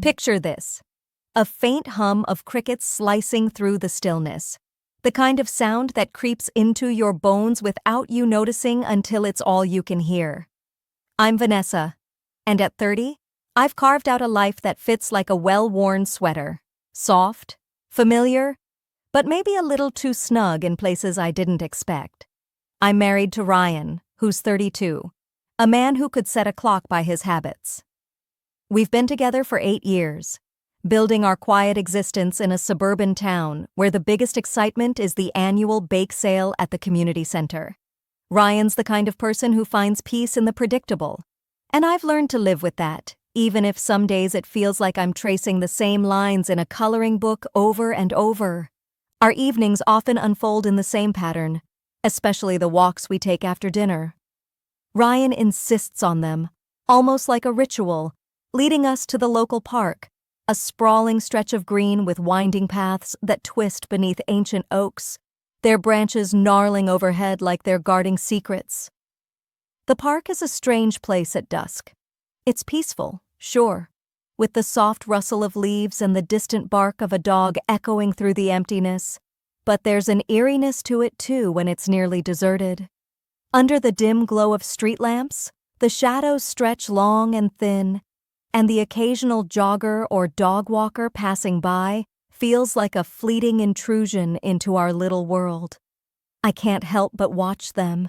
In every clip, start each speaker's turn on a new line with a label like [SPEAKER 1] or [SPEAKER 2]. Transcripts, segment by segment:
[SPEAKER 1] Picture this: a faint hum of crickets slicing through the stillness. The kind of sound that creeps into your bones without you noticing until it's all you can hear. I'm Vanessa, and at 30, I've carved out a life that fits like a well-worn sweater. Soft, familiar, but maybe a little too snug in places I didn't expect. I'm married to Ryan, who's 32, a man who could set a clock by his habits. We've been together for 8 years, building our quiet existence in a suburban town where the biggest excitement is the annual bake sale at the community center. Ryan's the kind of person who finds peace in the predictable, and I've learned to live with that, even if some days it feels like I'm tracing the same lines in a coloring book over and over. Our evenings often unfold in the same pattern, especially the walks we take after dinner. Ryan insists on them, almost like a ritual, leading us to the local park, a sprawling stretch of green with winding paths that twist beneath ancient oaks, their branches gnarling overhead like they're guarding secrets. The park is a strange place at dusk. It's peaceful, sure, with the soft rustle of leaves and the distant bark of a dog echoing through the emptiness, but there's an eeriness to it too when it's nearly deserted. Under the dim glow of street lamps, the shadows stretch long and thin, and the occasional jogger or dog walker passing by feels like a fleeting intrusion into our little world. I can't help but watch them,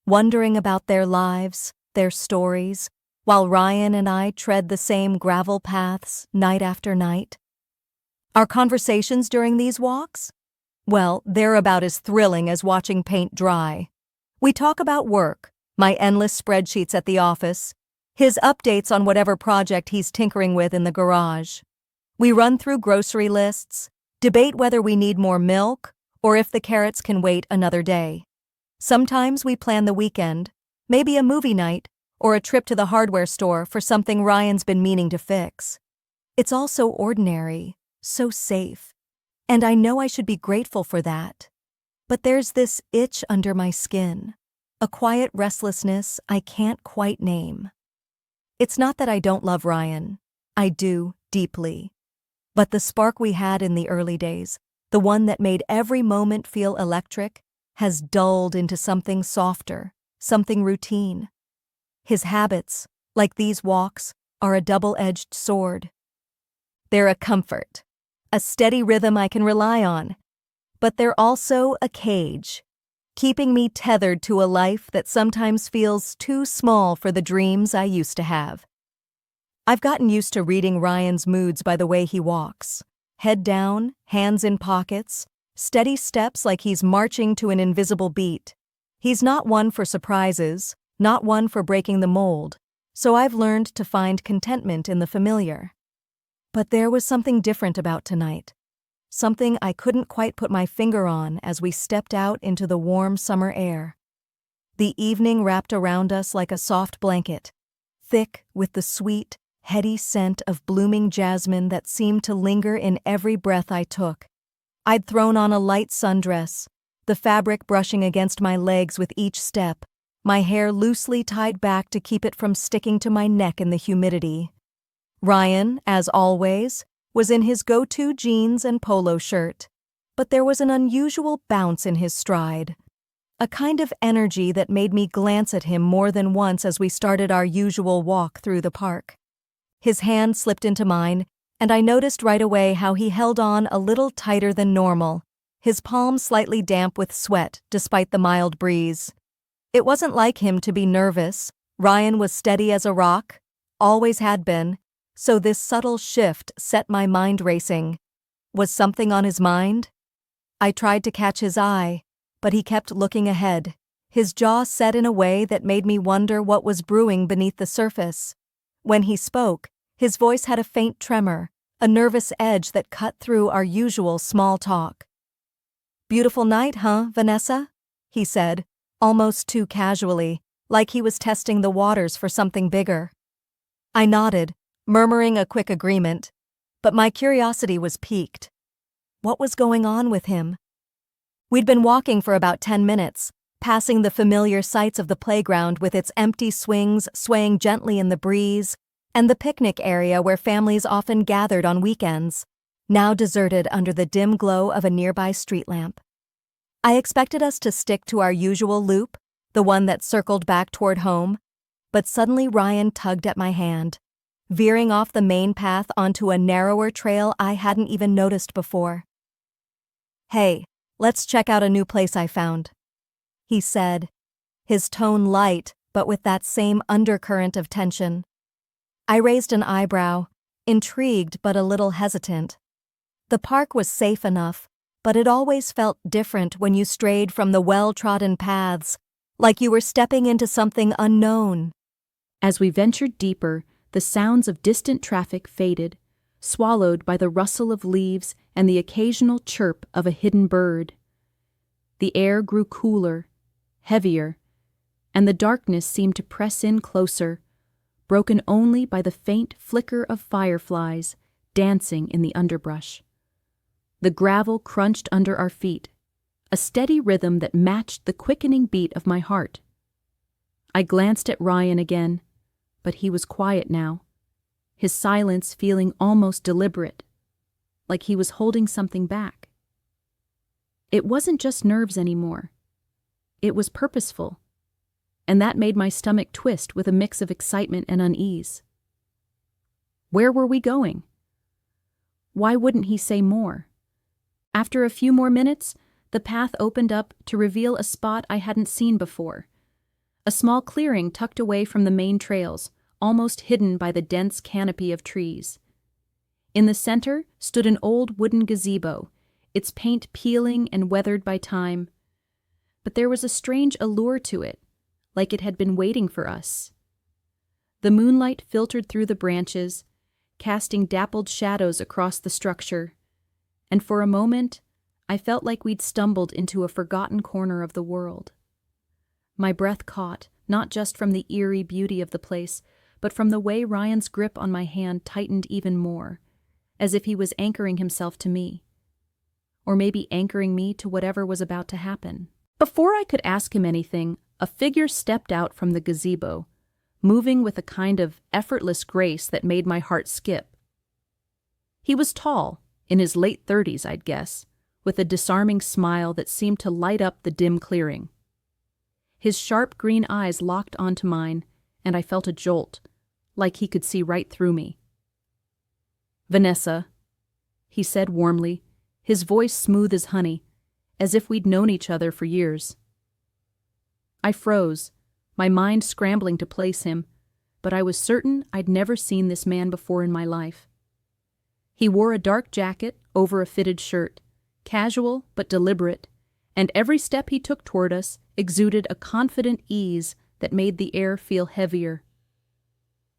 [SPEAKER 1] wondering about their lives, their stories, while Ryan and I tread the same gravel paths night after night. Our conversations during these walks? Well, they're about as thrilling as watching paint dry. We talk about work, my endless spreadsheets at the office, his updates on whatever project he's tinkering with in the garage. We run through grocery lists, debate whether we need more milk or if the carrots can wait another day. Sometimes we plan the weekend, maybe a movie night or a trip to the hardware store for something Ryan's been meaning to fix. It's all so ordinary, so safe, and I know I should be grateful for that. But there's this itch under my skin, a quiet restlessness I can't quite name. It's not that I don't love Ryan. I do, deeply. But the spark we had in the early days, the one that made every moment feel electric, has dulled into something softer, something routine. His habits, like these walks, are a double-edged sword. They're a comfort, a steady rhythm I can rely on. But they're also a cage, keeping me tethered to a life that sometimes feels too small for the dreams I used to have. I've gotten used to reading Ryan's moods by the way he walks. Head down, hands in pockets, steady steps like he's marching to an invisible beat. He's not one for surprises, not one for breaking the mold, so I've learned to find contentment in the familiar. But there was something different about tonight. Something I couldn't quite put my finger on as we stepped out into the warm summer air. The evening wrapped around us like a soft blanket, thick with the sweet, heady scent of blooming jasmine that seemed to linger in every breath I took. I'd thrown on a light sundress, the fabric brushing against my legs with each step, my hair loosely tied back to keep it from sticking to my neck in the humidity. Ryan, as always, was in his go-to jeans and polo shirt, but there was an unusual bounce in his stride, a kind of energy that made me glance at him more than once as we started our usual walk through the park. His hand slipped into mine, and I noticed right away how he held on a little tighter than normal, his palm slightly damp with sweat despite the mild breeze. It wasn't like him to be nervous. Ryan was steady as a rock, always had been, so this subtle shift set my mind racing. Was something on his mind? I tried to catch his eye, but he kept looking ahead, his jaw set in a way that made me wonder what was brewing beneath the surface. When he spoke, his voice had a faint tremor, a nervous edge that cut through our usual small talk. "Beautiful night, huh, Vanessa?" he said, almost too casually, like he was testing the waters for something bigger. I nodded, murmuring a quick agreement, but my curiosity was piqued. What was going on with him? We'd been walking for about 10 minutes, passing the familiar sights of the playground with its empty swings swaying gently in the breeze, and the picnic area where families often gathered on weekends, now deserted under the dim glow of a nearby street lamp. I expected us to stick to our usual loop, the one that circled back toward home, but suddenly Ryan tugged at my hand, veering off the main path onto a narrower trail I hadn't even noticed before. "Hey, let's check out a new place I found," he said, his tone light but with that same undercurrent of tension. I raised an eyebrow, intrigued but a little hesitant. The park was safe enough, but it always felt different when you strayed from the well-trodden paths, like you were stepping into something unknown.
[SPEAKER 2] As we ventured deeper, the sounds of distant traffic faded, swallowed by the rustle of leaves and the occasional chirp of a hidden bird. The air grew cooler, heavier, and the darkness seemed to press in closer, broken only by the faint flicker of fireflies dancing in the underbrush. The gravel crunched under our feet, a steady rhythm that matched the quickening beat of my heart. I glanced at Ryan again, but he was quiet now, his silence feeling almost deliberate, like he was holding something back. It wasn't just nerves anymore. It was purposeful, and that made my stomach twist with a mix of excitement and unease. Where were we going? Why wouldn't he say more? After a few more minutes, the path opened up to reveal a spot I hadn't seen before. A small clearing tucked away from the main trails, almost hidden by the dense canopy of trees. In the center stood an old wooden gazebo, its paint peeling and weathered by time. But there was a strange allure to it, like it had been waiting for us. The moonlight filtered through the branches, casting dappled shadows across the structure, and for a moment I felt like we'd stumbled into a forgotten corner of the world. My breath caught, not just from the eerie beauty of the place, but from the way Ryan's grip on my hand tightened even more, as if he was anchoring himself to me. Or maybe anchoring me to whatever was about to happen. Before I could ask him anything, a figure stepped out from the gazebo, moving with a kind of effortless grace that made my heart skip. He was tall, in his late 30s, I'd guess, with a disarming smile that seemed to light up the dim clearing. His sharp green eyes locked onto mine, and I felt a jolt, like he could see right through me. "Vanessa," he said warmly, his voice smooth as honey, as if we'd known each other for years. I froze, my mind scrambling to place him, but I was certain I'd never seen this man before in my life. He wore a dark jacket over a fitted shirt, casual but deliberate, and every step he took toward us exuded a confident ease that made the air feel heavier.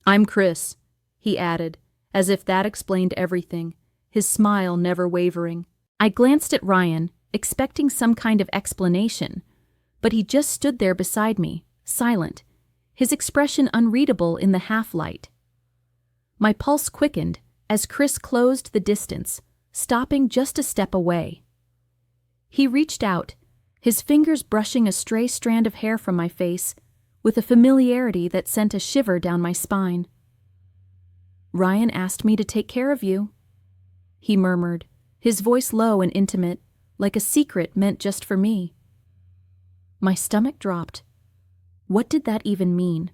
[SPEAKER 2] "I'm Chris," he added, as if that explained everything, his smile never wavering. I glanced at Ryan, expecting some kind of explanation, but he just stood there beside me, silent, his expression unreadable in the half-light. My pulse quickened as Chris closed the distance, stopping just a step away. He reached out, his fingers brushing a stray strand of hair from my face, with a familiarity that sent a shiver down my spine. "Ryan asked me to take care of you," he murmured, his voice low and intimate, like a secret meant just for me. My stomach dropped. What did that even mean?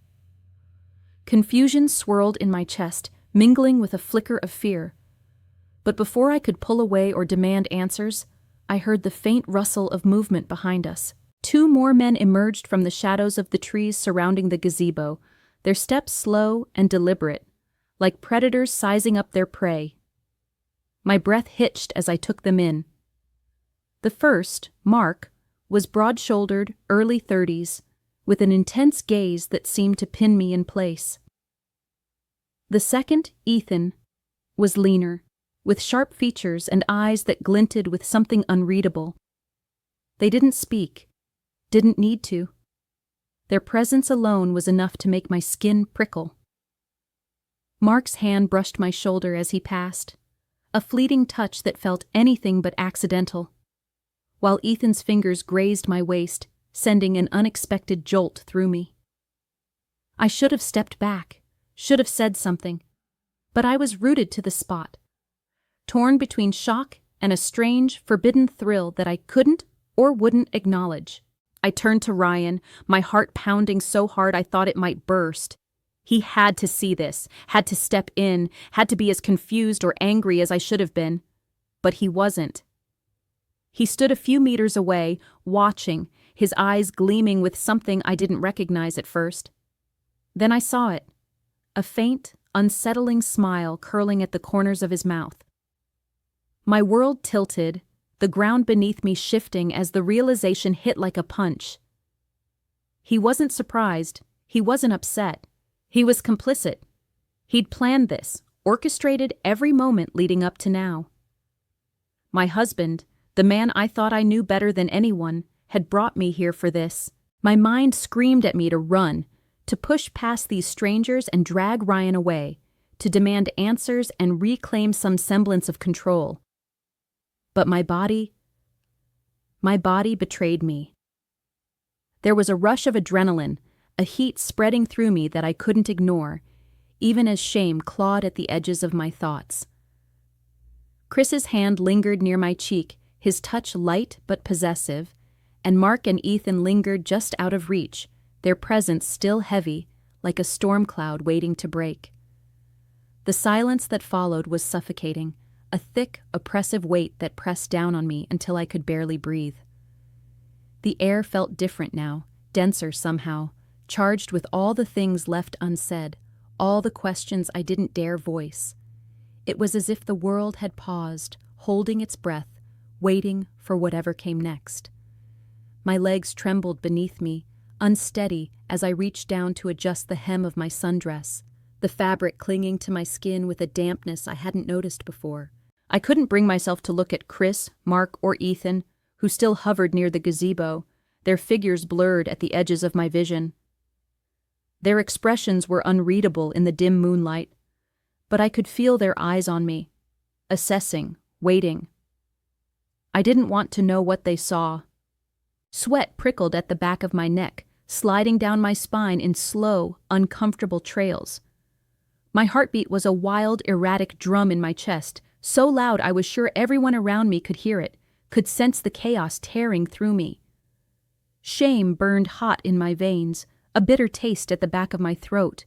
[SPEAKER 2] Confusion swirled in my chest, mingling with a flicker of fear. But before I could pull away or demand answers, I heard the faint rustle of movement behind us. 2 more men emerged from the shadows of the trees surrounding the gazebo, their steps slow and deliberate, like predators sizing up their prey. My breath hitched as I took them in. The first, Mark, was broad-shouldered, early 30s, with an intense gaze that seemed to pin me in place. The second, Ethan, was leaner, with sharp features and eyes that glinted with something unreadable. They didn't speak, didn't need to. Their presence alone was enough to make my skin prickle. Mark's hand brushed my shoulder as he passed, a fleeting touch that felt anything but accidental, while Ethan's fingers grazed my waist, sending an unexpected jolt through me. I should have stepped back, should have said something. But I was rooted to the spot, torn between shock and a strange, forbidden thrill that I couldn't or wouldn't acknowledge. I turned to Ryan, my heart pounding so hard I thought it might burst. He had to see this, had to step in, had to be as confused or angry as I should have been. But he wasn't. He stood a few meters away, watching, his eyes gleaming with something I didn't recognize at first. Then I saw it, a faint, unsettling smile curling at the corners of his mouth. My world tilted, the ground beneath me shifting as the realization hit like a punch. He wasn't surprised, he wasn't upset, he was complicit. He'd planned this, orchestrated every moment leading up to now. My husband, the man I thought I knew better than anyone, had brought me here for this. My mind screamed at me to run, to push past these strangers and drag Ryan away, to demand answers and reclaim some semblance of control. But my body betrayed me. There was a rush of adrenaline, a heat spreading through me that I couldn't ignore, even as shame clawed at the edges of my thoughts. Chris's hand lingered near my cheek, his touch light but possessive, and Mark and Ethan lingered just out of reach, their presence still heavy, like a storm cloud waiting to break. The silence that followed was suffocating, a thick, oppressive weight that pressed down on me until I could barely breathe. The air felt different now, denser somehow, charged with all the things left unsaid, all the questions I didn't dare voice. It was as if the world had paused, holding its breath, waiting for whatever came next. My legs trembled beneath me, unsteady as I reached down to adjust the hem of my sundress, the fabric clinging to my skin with a dampness I hadn't noticed before. I couldn't bring myself to look at Chris, Mark, or Ethan, who still hovered near the gazebo, their figures blurred at the edges of my vision. Their expressions were unreadable in the dim moonlight, but I could feel their eyes on me, assessing, waiting. I didn't want to know what they saw. Sweat prickled at the back of my neck, sliding down my spine in slow, uncomfortable trails. My heartbeat was a wild, erratic drum in my chest, so loud I was sure everyone around me could hear it, could sense the chaos tearing through me. Shame burned hot in my veins, a bitter taste at the back of my throat.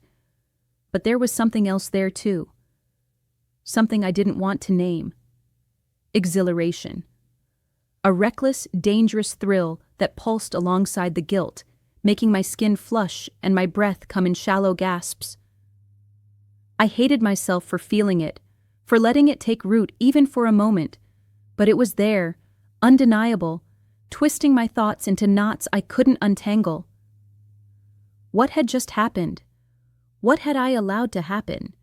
[SPEAKER 2] But there was something else there too. Something I didn't want to name. Exhilaration. A reckless, dangerous thrill that pulsed alongside the guilt, making my skin flush and my breath come in shallow gasps. I hated myself for feeling it, for letting it take root even for a moment, but it was there, undeniable, twisting my thoughts into knots I couldn't untangle. What had just happened? What had I allowed to happen?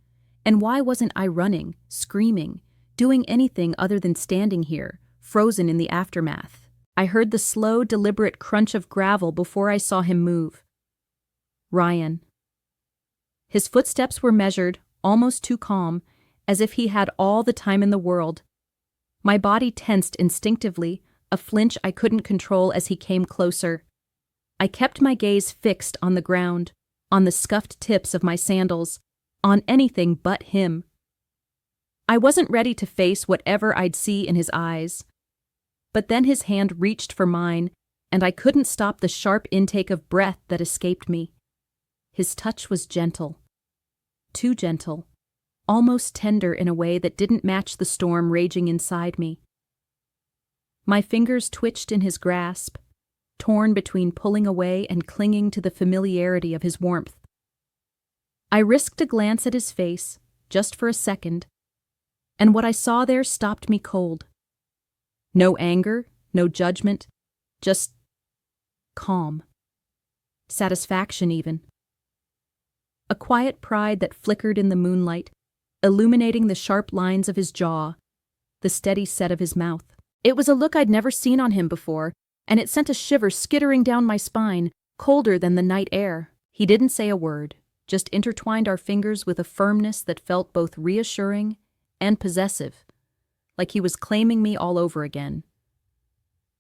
[SPEAKER 2] And why wasn't I running, screaming, doing anything other than standing here, frozen in the aftermath? I heard the slow, deliberate crunch of gravel before I saw him move. Ryan. His footsteps were measured, almost too calm, as if he had all the time in the world. My body tensed instinctively, a flinch I couldn't control as he came closer. I kept my gaze fixed on the ground, on the scuffed tips of my sandals, on anything but him. I wasn't ready to face whatever I'd see in his eyes. But then his hand reached for mine, and I couldn't stop the sharp intake of breath that escaped me. His touch was gentle. Too gentle. Almost tender in a way that didn't match the storm raging inside me. My fingers twitched in his grasp, torn between pulling away and clinging to the familiarity of his warmth. I risked a glance at his face, just for a second, and what I saw there stopped me cold. No anger, no judgment, just calm. Satisfaction even. A quiet pride that flickered in the moonlight, illuminating the sharp lines of his jaw, the steady set of his mouth. It was a look I'd never seen on him before, and it sent a shiver skittering down my spine, colder than the night air. He didn't say a word, just intertwined our fingers with a firmness that felt both reassuring and possessive, like he was claiming me all over again.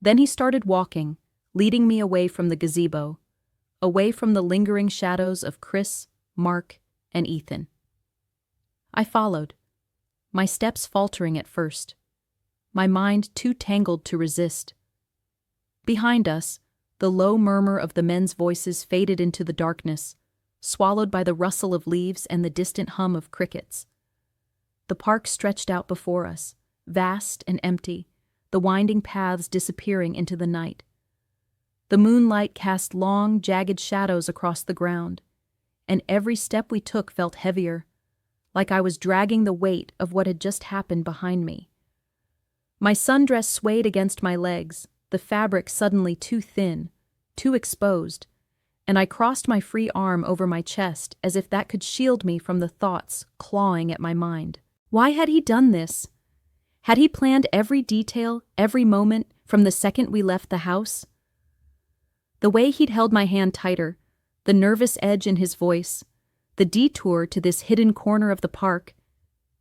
[SPEAKER 2] Then he started walking, leading me away from the gazebo, away from the lingering shadows of Chris, Mark, and Ethan. I followed, my steps faltering at first, my mind too tangled to resist. Behind us, the low murmur of the men's voices faded into the darkness, swallowed by the rustle of leaves and the distant hum of crickets. The park stretched out before us, vast and empty, the winding paths disappearing into the night. The moonlight cast long, jagged shadows across the ground, and every step we took felt heavier, like I was dragging the weight of what had just happened behind me. My sundress swayed against my legs, the fabric suddenly too thin, too exposed, and I crossed my free arm over my chest as if that could shield me from the thoughts clawing at my mind. Why had he done this? Had he planned every detail, every moment, from the second we left the house? The way he'd held my hand tighter, the nervous edge in his voice, the detour to this hidden corner of the park,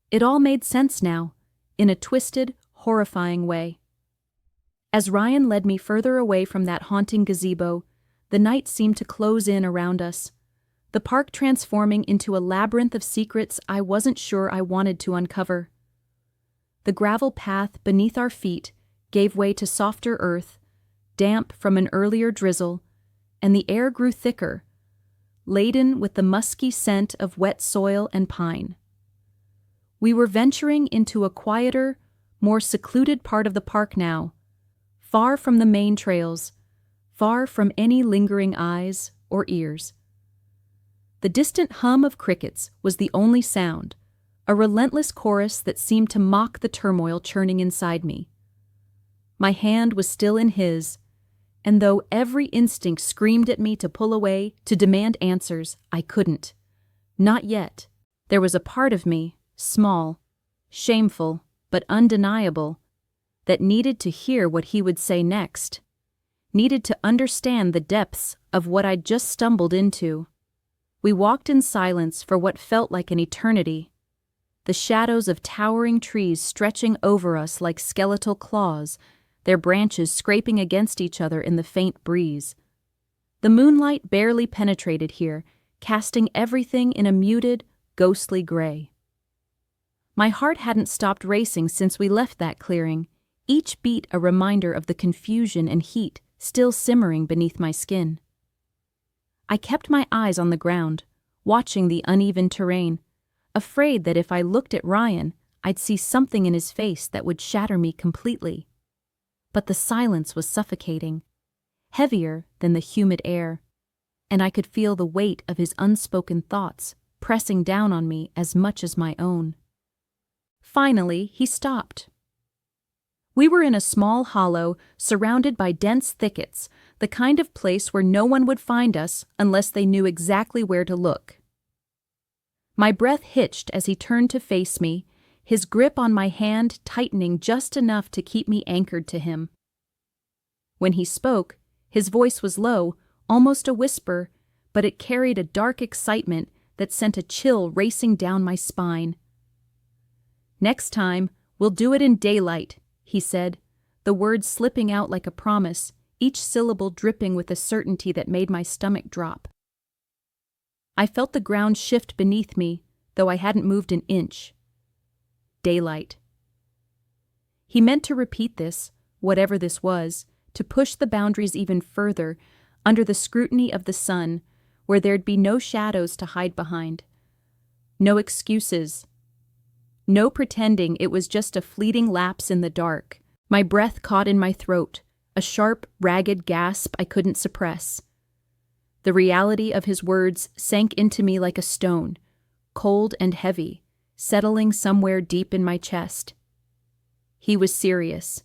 [SPEAKER 2] it all made sense now, in a twisted, horrifying way. As Ryan led me further away from that haunting gazebo, the night seemed to close in around us, the park transforming into a labyrinth of secrets I wasn't sure I wanted to uncover. The gravel path beneath our feet gave way to softer earth, damp from an earlier drizzle, and the air grew thicker, laden with the musky scent of wet soil and pine. We were venturing into a quieter, more secluded part of the park now, far from the main trails, far from any lingering eyes or ears. The distant hum of crickets was the only sound, a relentless chorus that seemed to mock the turmoil churning inside me. My hand was still in his, and though every instinct screamed at me to pull away, to demand answers, I couldn't. Not yet. There was a part of me, small, shameful, but undeniable, that needed to hear what he would say next, needed to understand the depths of what I'd just stumbled into. We walked in silence for what felt like an eternity, the shadows of towering trees stretching over us like skeletal claws, their branches scraping against each other in the faint breeze. The moonlight barely penetrated here, casting everything in a muted, ghostly gray. My heart hadn't stopped racing since we left that clearing, each beat a reminder of the confusion and heat still simmering beneath my skin. I kept my eyes on the ground, watching the uneven terrain, afraid that if I looked at Ryan, I'd see something in his face that would shatter me completely. But the silence was suffocating, heavier than the humid air, and I could feel the weight of his unspoken thoughts pressing down on me as much as my own. Finally, he stopped. We were in a small hollow surrounded by dense thickets, the kind of place where no one would find us unless they knew exactly where to look. My breath hitched as he turned to face me, his grip on my hand tightening just enough to keep me anchored to him. When he spoke, his voice was low, almost a whisper, but it carried a dark excitement that sent a chill racing down my spine. "Next time, we'll do it in daylight," he said, the words slipping out like a promise, each syllable dripping with a certainty that made my stomach drop. I felt the ground shift beneath me, though I hadn't moved an inch. Daylight. He meant to repeat this, whatever this was, to push the boundaries even further, under the scrutiny of the sun, where there'd be no shadows to hide behind. No excuses. No pretending it was just a fleeting lapse in the dark. My breath caught in my throat, a sharp, ragged gasp I couldn't suppress. The reality of his words sank into me like a stone, cold and heavy, settling somewhere deep in my chest. He was serious.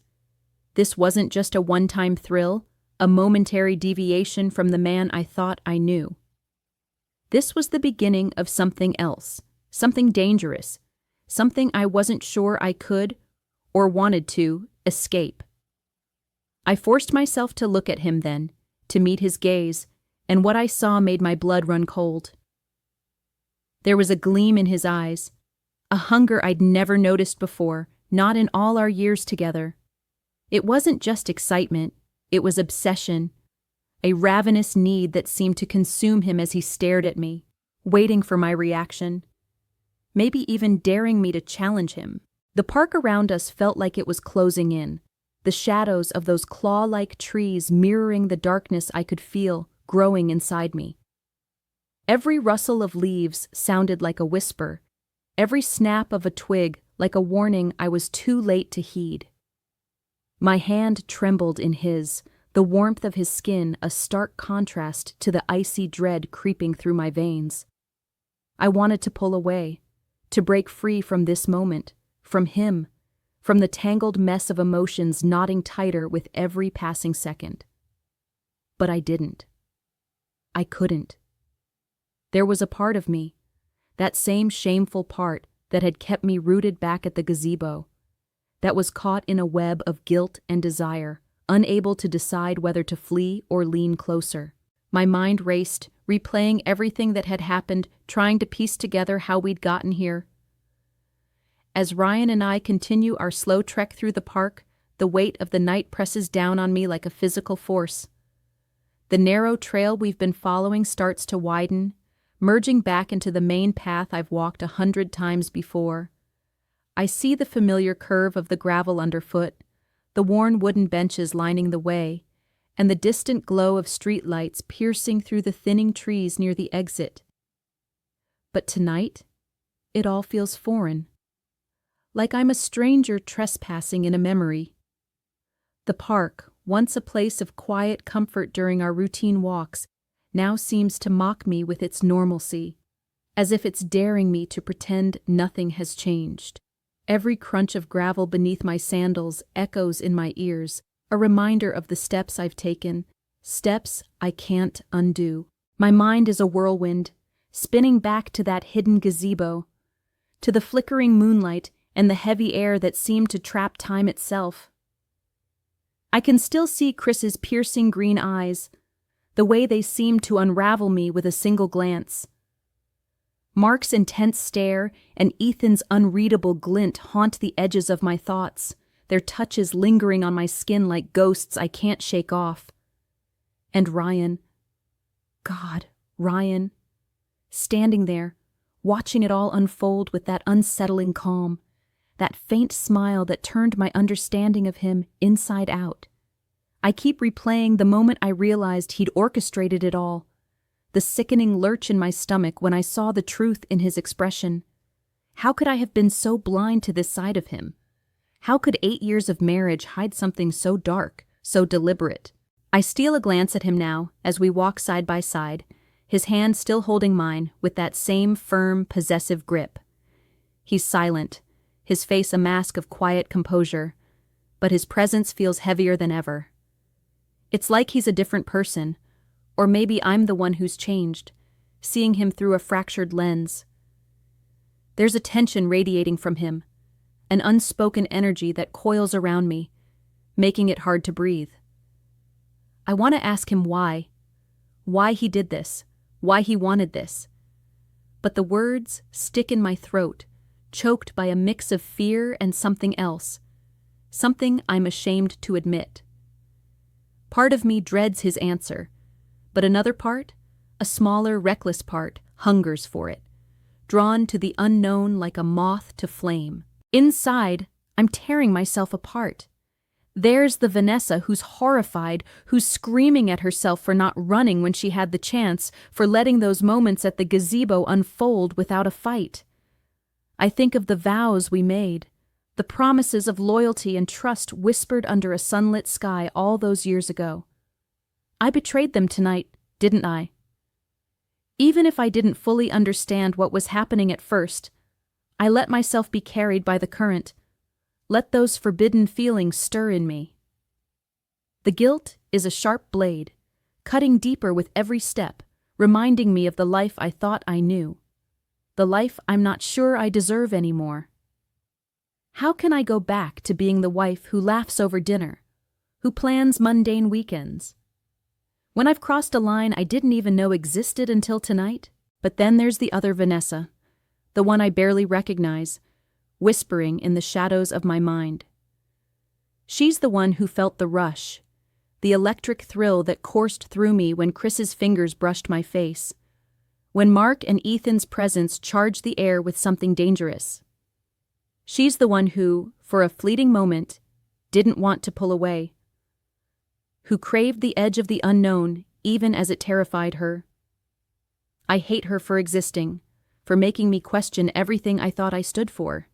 [SPEAKER 2] This wasn't just a one-time thrill, a momentary deviation from the man I thought I knew. This was the beginning of something else, something dangerous, something I wasn't sure I could, or wanted to, escape. I forced myself to look at him then, to meet his gaze, and what I saw made my blood run cold. There was a gleam in his eyes, a hunger I'd never noticed before, not in all our years together. It wasn't just excitement, it was obsession, a ravenous need that seemed to consume him as he stared at me, waiting for my reaction, maybe even daring me to challenge him. The park around us felt like it was closing in, the shadows of those claw-like trees mirroring the darkness I could feel growing inside me. Every rustle of leaves sounded like a whisper, every snap of a twig like a warning I was too late to heed. My hand trembled in his, the warmth of his skin a stark contrast to the icy dread creeping through my veins. I wanted to pull away, to break free from this moment, from him, from the tangled mess of emotions knotting tighter with every passing second. But I didn't. I couldn't. There was a part of me, that same shameful part that had kept me rooted back at the gazebo, that was caught in a web of guilt and desire, unable to decide whether to flee or lean closer. My mind raced, replaying everything that had happened, trying to piece together how we'd gotten here. As Ryan and I continue our slow trek through the park, the weight of the night presses down on me like a physical force. The narrow trail we've been following starts to widen, merging back into the main path I've walked 100 times before. I see the familiar curve of the gravel underfoot, the worn wooden benches lining the way, and the distant glow of streetlights piercing through the thinning trees near the exit. But tonight, it all feels foreign, like I'm a stranger trespassing in a memory. The park, once a place of quiet comfort during our routine walks, now seems to mock me with its normalcy, as if it's daring me to pretend nothing has changed. Every crunch of gravel beneath my sandals echoes in my ears, a reminder of the steps I've taken, steps I can't undo. My mind is a whirlwind, spinning back to that hidden gazebo, to the flickering moonlight and the heavy air that seemed to trap time itself. I can still see Chris's piercing green eyes, the way they seemed to unravel me with a single glance. Mark's intense stare and Ethan's unreadable glint haunt the edges of my thoughts, their touches lingering on my skin like ghosts I can't shake off. And Ryan, God, Ryan, standing there, watching it all unfold with that unsettling calm, that faint smile that turned my understanding of him inside out. I keep replaying the moment I realized he'd orchestrated it all, the sickening lurch in my stomach when I saw the truth in his expression. How could I have been so blind to this side of him? How could 8 years of marriage hide something so dark, so deliberate? I steal a glance at him now as we walk side by side, his hand still holding mine with that same firm, possessive grip. He's silent, his face a mask of quiet composure, but his presence feels heavier than ever. It's like he's a different person, or maybe I'm the one who's changed, seeing him through a fractured lens. There's a tension radiating from him, an unspoken energy that coils around me, making it hard to breathe. I want to ask him why he did this, why he wanted this. But the words stick in my throat, choked by a mix of fear and something else, something I'm ashamed to admit. Part of me dreads his answer, but another part, a smaller, reckless part, hungers for it, drawn to the unknown like a moth to flame. Inside, I'm tearing myself apart. There's the Vanessa who's horrified, who's screaming at herself for not running when she had the chance, for letting those moments at the gazebo unfold without a fight. I think of the vows we made, the promises of loyalty and trust whispered under a sunlit sky all those years ago. I betrayed them tonight, didn't I? Even if I didn't fully understand what was happening at first, I let myself be carried by the current, let those forbidden feelings stir in me. The guilt is a sharp blade, cutting deeper with every step, reminding me of the life I thought I knew, the life I'm not sure I deserve anymore. How can I go back to being the wife who laughs over dinner, who plans mundane weekends? When I've crossed a line I didn't even know existed until tonight, but then there's the other Vanessa, the one I barely recognize, whispering in the shadows of my mind. She's the one who felt the rush, the electric thrill that coursed through me when Chris's fingers brushed my face, when Mark and Ethan's presence charged the air with something dangerous. She's the one who, for a fleeting moment, didn't want to pull away, who craved the edge of the unknown even as it terrified her. I hate her for existing, for making me question everything I thought I stood for.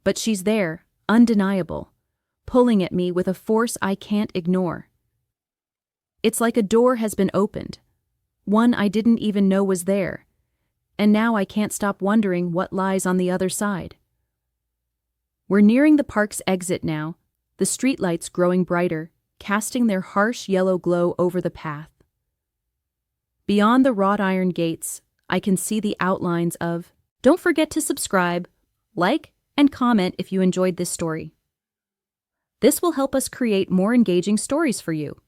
[SPEAKER 2] But she's there, undeniable, pulling at me with a force I can't ignore. It's like a door has been opened, one I didn't even know was there, and now I can't stop wondering what lies on the other side. We're nearing the park's exit now, the streetlights growing brighter, casting their harsh yellow glow over the path. Beyond the wrought iron gates, I can see the outlines of. Don't forget to subscribe, like, and comment if you enjoyed this story. This will help us create more engaging stories for you.